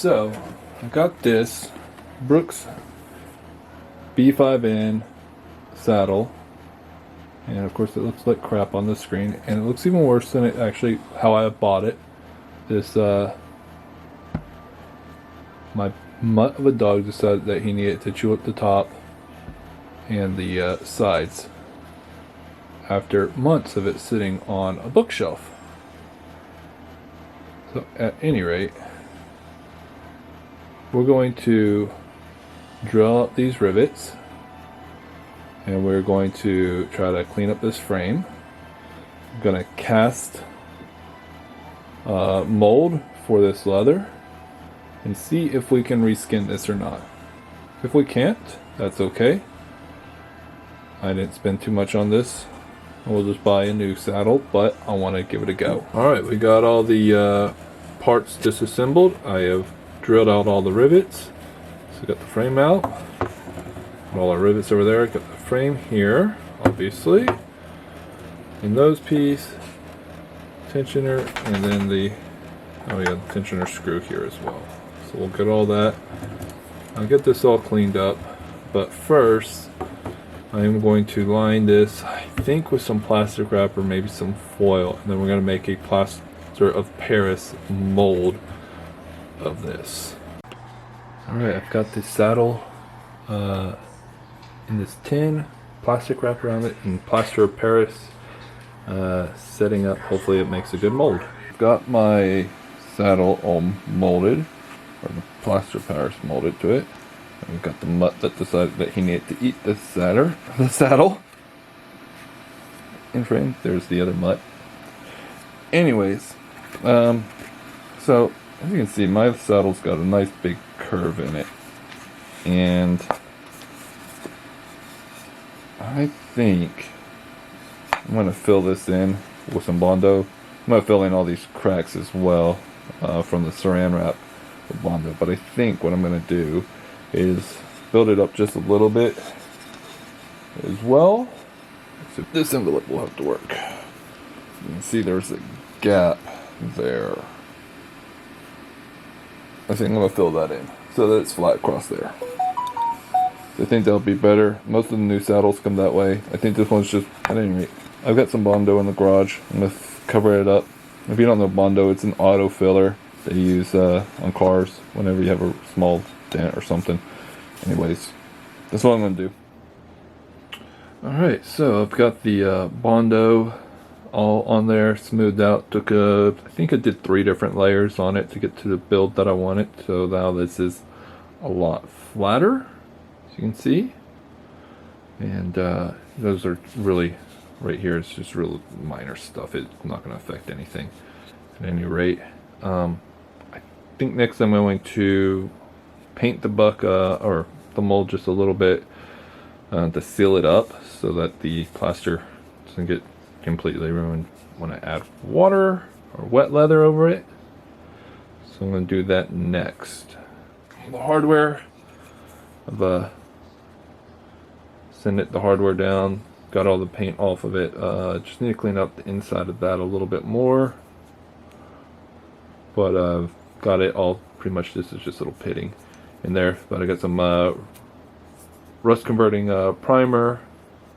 so I got this Brooks B5N saddle, and of course it looks like crap on the screen, and it looks even worse than it actually how I bought it. This my mutt of a dog decided that he needed to chew up the top and the sides after months of it sitting on a bookshelf. So at any rate, we're going to drill out these rivets, and we're going to try to clean up this frame. I'm going to cast mold for this leather and see if we can reskin this or not. If we can't, that's okay. I didn't spend too much on this. We'll just buy a new saddle, but I want to give it a go. Alright, we got all the parts disassembled. I have drilled out all the rivets. So got the frame out. All our rivets over there. Got the frame here, obviously. And nose piece, tensioner, and then the tensioner screw here as well. So we'll get all that. I'll get this all cleaned up, but first I am going to line this, I think, with some plastic wrap or maybe some foil, and then we're going to make a plaster of Paris mold of this. Alright, I've got this saddle in this tin, plastic wrap around it, and plaster of Paris setting up. Hopefully it makes a good mold. I've got my saddle all molded, or the plaster of Paris molded to it. We've got the mutt that decided that he needed to eat the saddle. In frame, there's the other mutt. Anyways, so as you can see, my saddle's got a nice big curve in it, and I think I'm going to fill this in with some Bondo. I'm going to fill in all these cracks as well from the saran wrap with Bondo, but I think what I'm going to do is build it up just a little bit as well. So this envelope will have to work. You can see there's a gap there. I think I'm going to fill that in so that it's flat across there. I think that'll be better. Most of the new saddles come that way. I think this one's just, I've got some Bondo in the garage. I'm going to cover it up. If you don't know Bondo, it's an auto filler they use on cars whenever you have a small dent or something. Anyways, that's what I'm going to do. Alright, so I've got the Bondo all on there, smoothed out. I think I did 3 different layers on it to get to the build that I wanted. So now this is a lot flatter, as you can see. And those are really, right here, it's just real minor stuff. It's not going to affect anything at any rate. I think next I'm going to paint the or the mold just a little bit to seal it up so that the plaster doesn't get completely ruined when I add water or wet leather over it. So I'm going to do that next. The hardware, I've sent the hardware down, got all the paint off of it. Just need to clean up the inside of that a little bit more, but I've got it all pretty much. This is just a little pitting in there, but I got some rust converting primer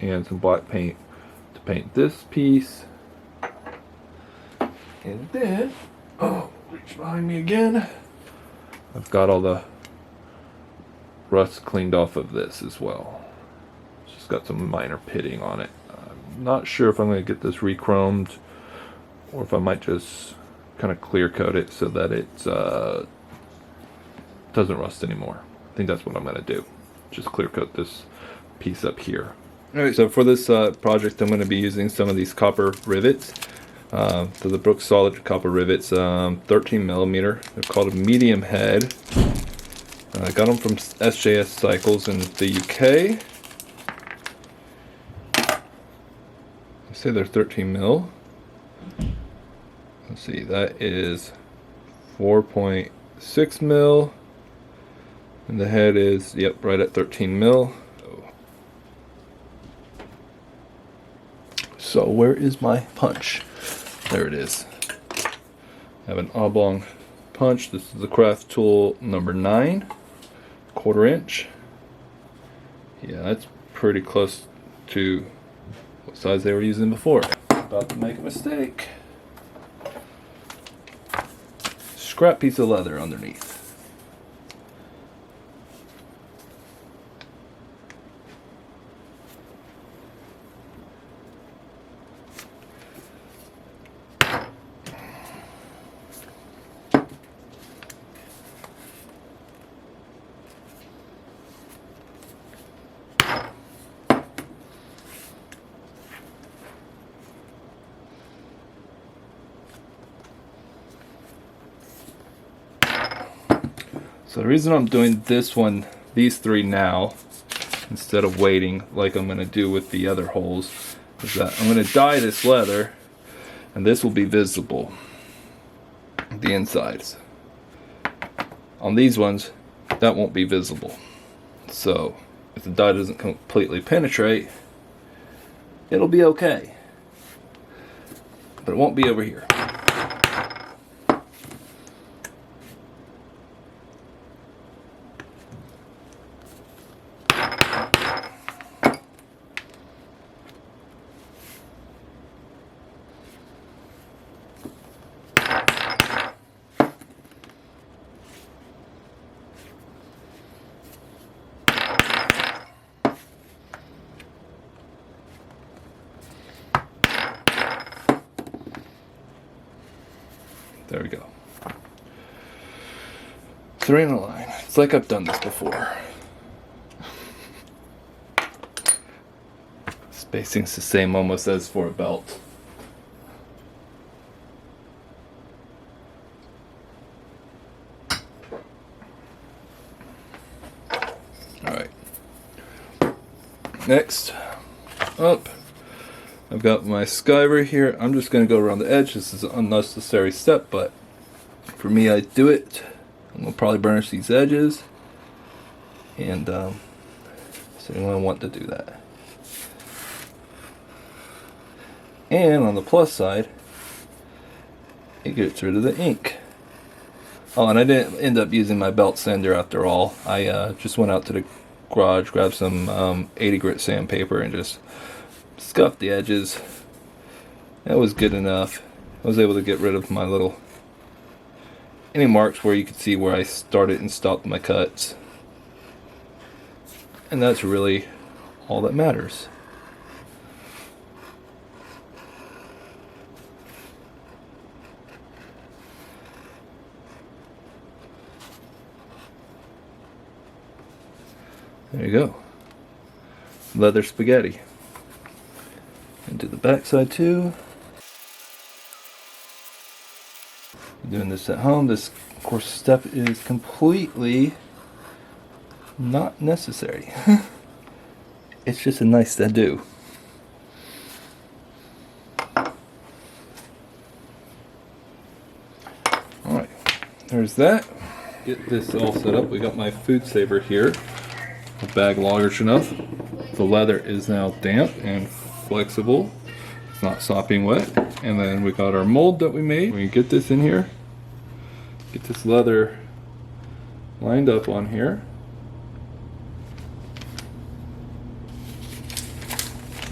and some black paint to paint this piece. And then, reach behind me again, I've got all the rust cleaned off of this as well. It's just got some minor pitting on it. I'm not sure if I'm going to get this re-chromed or if I might just kind of clear coat it so that it doesn't rust anymore. I think that's what I'm going to do. Just clear coat this piece up here. Alright, so for this project I'm going to be using some of these copper rivets. So the Brooks solid copper rivets, 13 millimeter. They're called a medium head. I got them from SJS Cycles in the UK. I say they're 13 mil. Let's see, that is 4.6 mil. And the head is, yep, right at 13 mil. So where is my punch? There it is. I have an oblong punch. This is the craft tool number 9, 1/4 inch. Yeah, that's pretty close to what size they were using before. About to make a mistake. Scrap piece of leather underneath. So the reason I'm doing these 3 now, instead of waiting like I'm going to do with the other holes, is that I'm going to dye this leather, and this will be visible, the insides. On these ones, that won't be visible. So if the dye doesn't completely penetrate, it'll be okay. But it won't be over here. There we go. 3 in a line. It's like I've done this before. Spacing's the same almost as for a belt. Alright. Next up, I've got my skiver here. I'm just going to go around the edge. This is an unnecessary step, but for me, I do it. I'm going to probably burnish these edges, and so you're going to want to do that. And on the plus side, it gets rid of the ink. Oh, and I didn't end up using my belt sander after all. I just went out to the garage, grabbed some 80 grit sandpaper, and just scuffed the edges. That was good enough. I was able to get rid of my any marks where you could see where I started and stopped my cuts. And that's really all that matters. There you go. Leather spaghetti. And do the back side too. Doing this at home, this of course step is completely not necessary. It's just a nice to do. Alright, there's that. Get this all set up. We got my food saver here. The bag large enough. The leather is now damp and flexible. It's not sopping wet. And then we got our mold that we made. We get this in here. Get this leather lined up on here.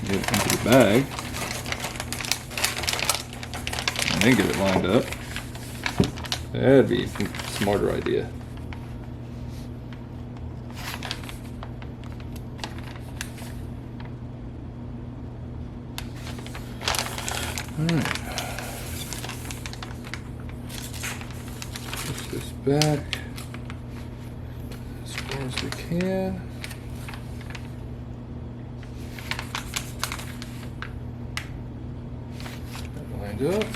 Get it into the bag. And then get it lined up. That'd be a smarter idea. Alright. Push this back as far as we can. That lined up.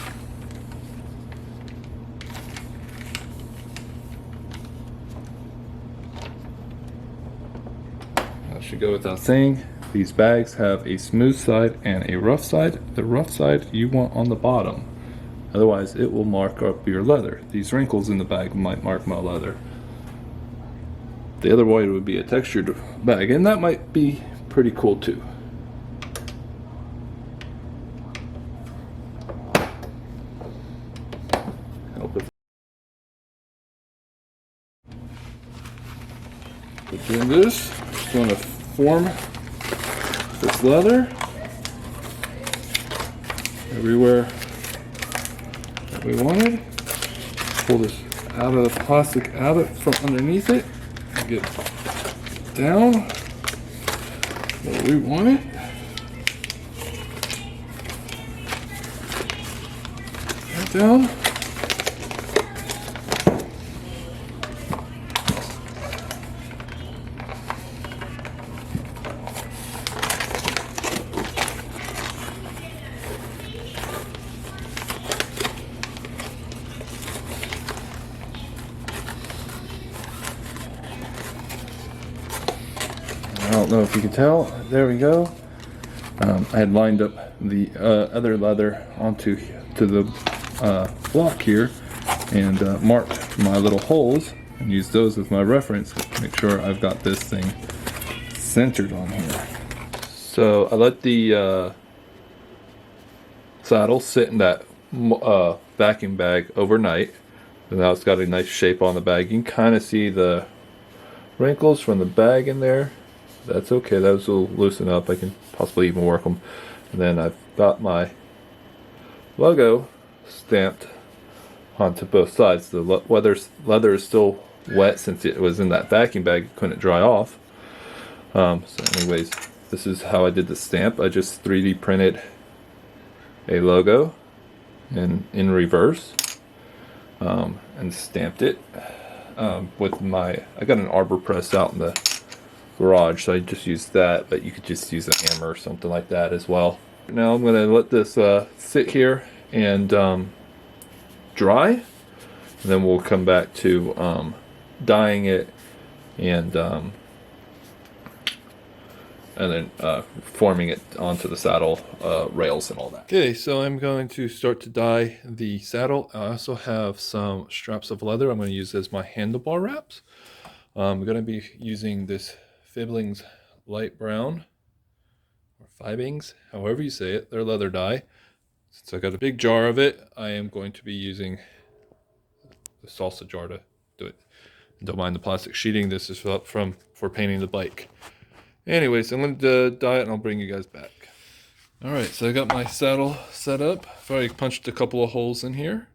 That should go without saying. These bags have a smooth side and a rough side. The rough side you want on the bottom. Otherwise it will mark up your leather. These wrinkles in the bag might mark my leather. The other way would be a textured bag, and that might be pretty cool too. But doing this, just going to form this leather everywhere that we wanted. Pull this out of the plastic out of from underneath it and get down where we want it. Right down. I don't know if you can tell. There we go. I had lined up the other leather onto the block here and marked my little holes and used those as my reference to make sure I've got this thing centered on here. So I let the saddle sit in that vacuum bag overnight. And now it's got a nice shape on the bag. You can kind of see the wrinkles from the bag in there. That's okay, those will loosen up. I can possibly even work them. And then I've got my logo stamped onto both sides. The leather is still wet since it was in that vacuum bag. It couldn't dry off. So anyways, this is how I did the stamp. I just 3D printed a logo in reverse and stamped it with my, I got an arbor press out in the garage, so I just used that, but you could just use a hammer or something like that as well. Now I'm going to let this sit here and dry, and then we'll come back to dyeing it and then forming it onto the saddle rails and all that. Okay, so I'm going to start to dye the saddle. I also have some straps of leather I'm going to use as my handlebar wraps. I'm going to be using this Fibbling's light brown, or Fibings, however you say it. They're leather dye. Since I got a big jar of it, I am going to be using the salsa jar to do it. And don't mind the plastic sheeting. This is for painting the bike. Anyways, I'm going to dye it and I'll bring you guys back. Alright, so I got my saddle set up. I've already punched a couple of holes in here,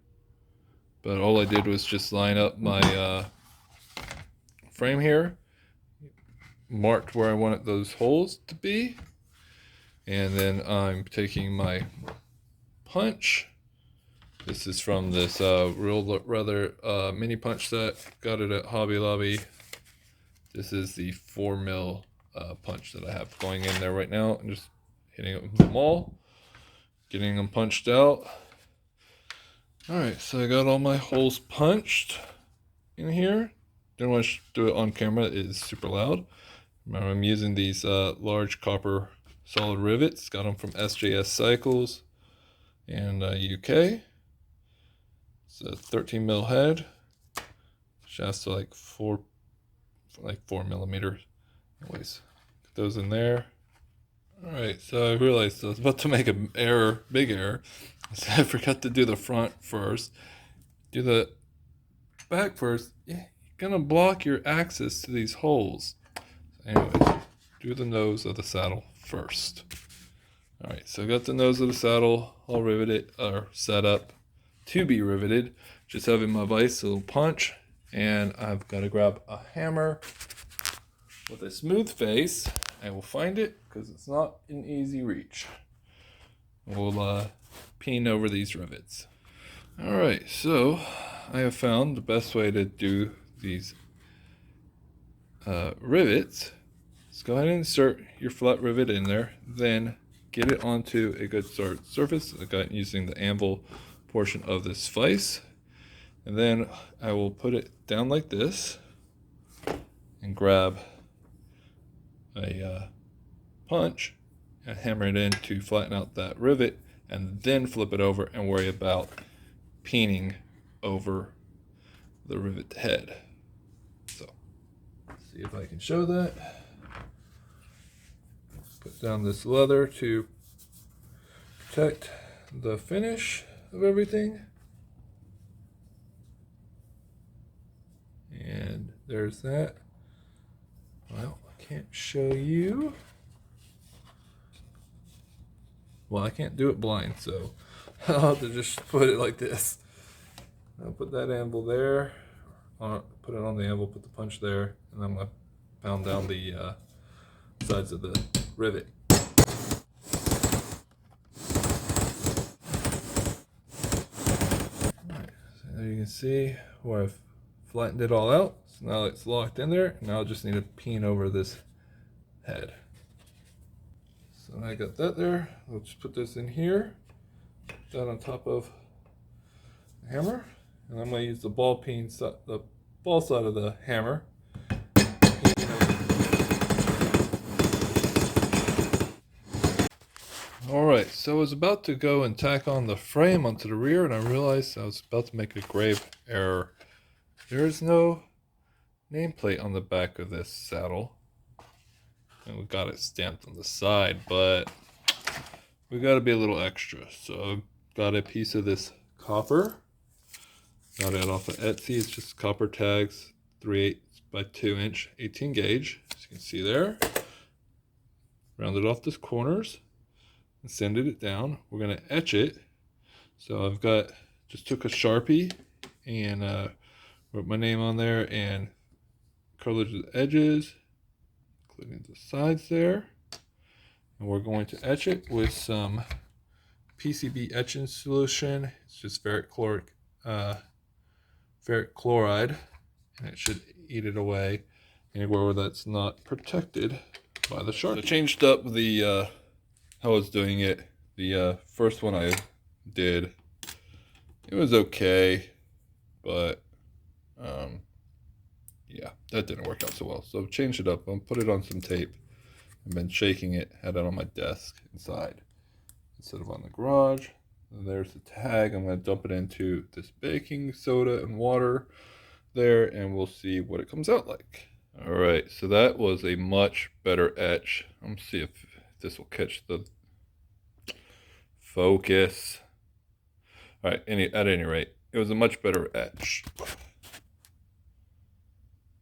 but all I did was just line up my frame here, marked where I wanted those holes to be, and then I'm taking my punch. This is from this Real Leather mini punch set. Got it at Hobby Lobby. This is the 4mm punch that I have going in there right now. I'm just hitting them all, getting them punched out. Alright, so I got all my holes punched in here. Didn't want to do it on camera, it is super loud. Remember, I'm using these large copper solid rivets. Got them from SJS Cycles in UK. It's a 13mm head. Shafts are like 4 millimeters. Anyways, get those in there. Alright, so I realized I was about to make an error, big error. So I forgot to do the front first. Do the back first. Yeah, you're gonna block your access to these holes. So anyways, do the nose of the saddle first. Alright, so I got the nose of the saddle all riveted, or set up to be riveted. Just having my vise, a little punch, and I've got to grab a hammer with a smooth face. I will find it because it's not an easy reach. We'll peen over these rivets. Alright, so I have found the best way to do these rivets. Let's go ahead and insert your flat rivet in there, then get it onto a good surface. I got using the anvil portion of this vise, and then I will put it down like this and grab a punch and hammer it in to flatten out that rivet, and then flip it over and worry about peening over the rivet head. So let's see if I can show that. Put down this leather to protect the finish of everything. And there's that. Well, I can't show you. Well, I can't do it blind, so I'll have to just put it like this. I'll put that anvil there, put it on the anvil, put the punch there, and I'm going to pound down the sides of the rivet. Alright, so there you can see where I've flattened it all out. So now it's locked in there. Now I just need to peen over this head. So I got that there. I'll just put this in here, put that on top of the hammer, and I'm going to use the ball side of the hammer. Alright, so I was about to go and tack on the frame onto the rear, and I realized I was about to make a grave error. There is no nameplate on the back of this saddle. And we got it stamped on the side, but we got to be a little extra. So I've got a piece of this copper. Got it off of Etsy. It's just copper tags, 3/8 by 2 inch, 18 gauge. As you can see there. Rounded off the corners and sanded it down. We're going to etch it. So I've just took a Sharpie and wrote my name on there and colored the edges, including the sides there, and we're going to etch it with some PCB etching solution. It's just ferric chloride, and it should eat it away anywhere where that's not protected by the Sharpie. So I changed up the how I was doing it. The first one I did, it was okay, but yeah, that didn't work out so well. So I've changed it up. I'll put it on some tape. I've been shaking it, had it on my desk inside instead of on the garage. And there's the tag. I'm going to dump it into this baking soda and water there, and we'll see what it comes out like. All right, so that was a much better etch. Let's see if this will catch the focus. All right, at any rate, it was a much better etch.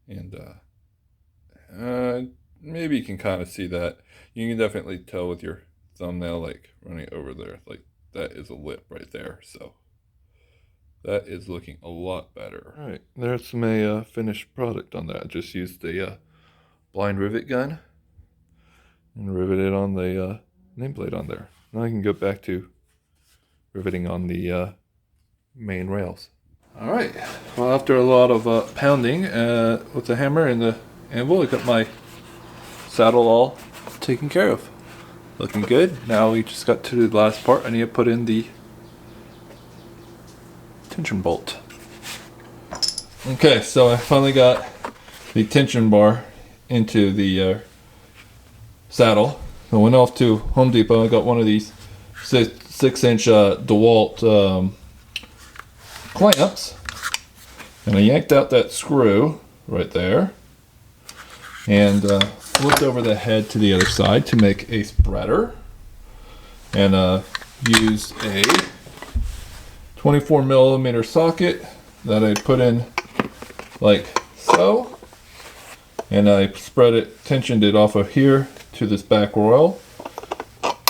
And maybe you can kind of see that. You can definitely tell with your thumbnail, like running over there, like that is a lip right there. So that is looking a lot better. All right, there's my finished product on that. I just used the blind rivet gun and riveted on the nameplate on there. Now I can go back to riveting on the main rails. All right, well, after a lot of pounding with the hammer and the anvil, I got my saddle all taken care of. Looking good. Now we just got to the last part. I need to put in the tension bolt. Okay, so I finally got the tension bar into the saddle. I went off to Home Depot. I got one of these 6-inch DeWalt clamps, and I yanked out that screw right there and flipped over the head to the other side to make a spreader, and used a 24mm socket that I put in like so, and I tensioned it off of here to this back royal,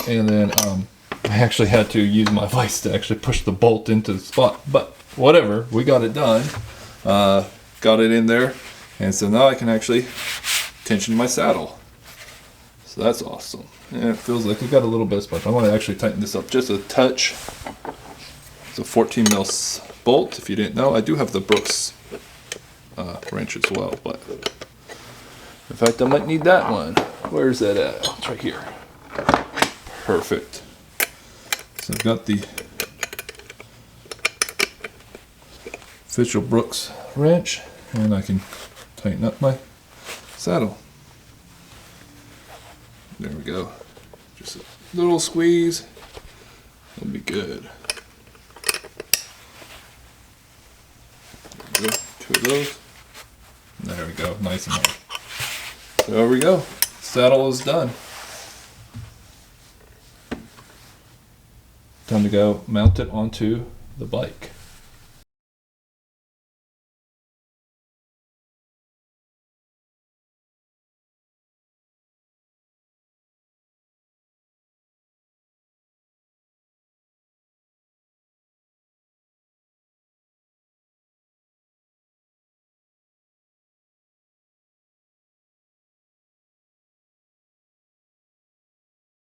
and then I actually had to use my vise to actually push the bolt into the spot, but whatever, we got it done. Got it in there, and so now I can actually tension my saddle. So that's awesome. And it feels like we got a little bit of sponge. I want to actually tighten this up just a touch. It's a 14mm bolt. If you didn't know, I do have the Brooks wrench as well, but in fact I might need that one. Where's that at? It's right here. Perfect. So I've got the official Brooks wrench, and I can tighten up my saddle. There we go. Just a little squeeze. It'll be good. There we go. 2 of those. There we go. Nice and hard. So there we go. Saddle is done. Time to go mount it onto the bike.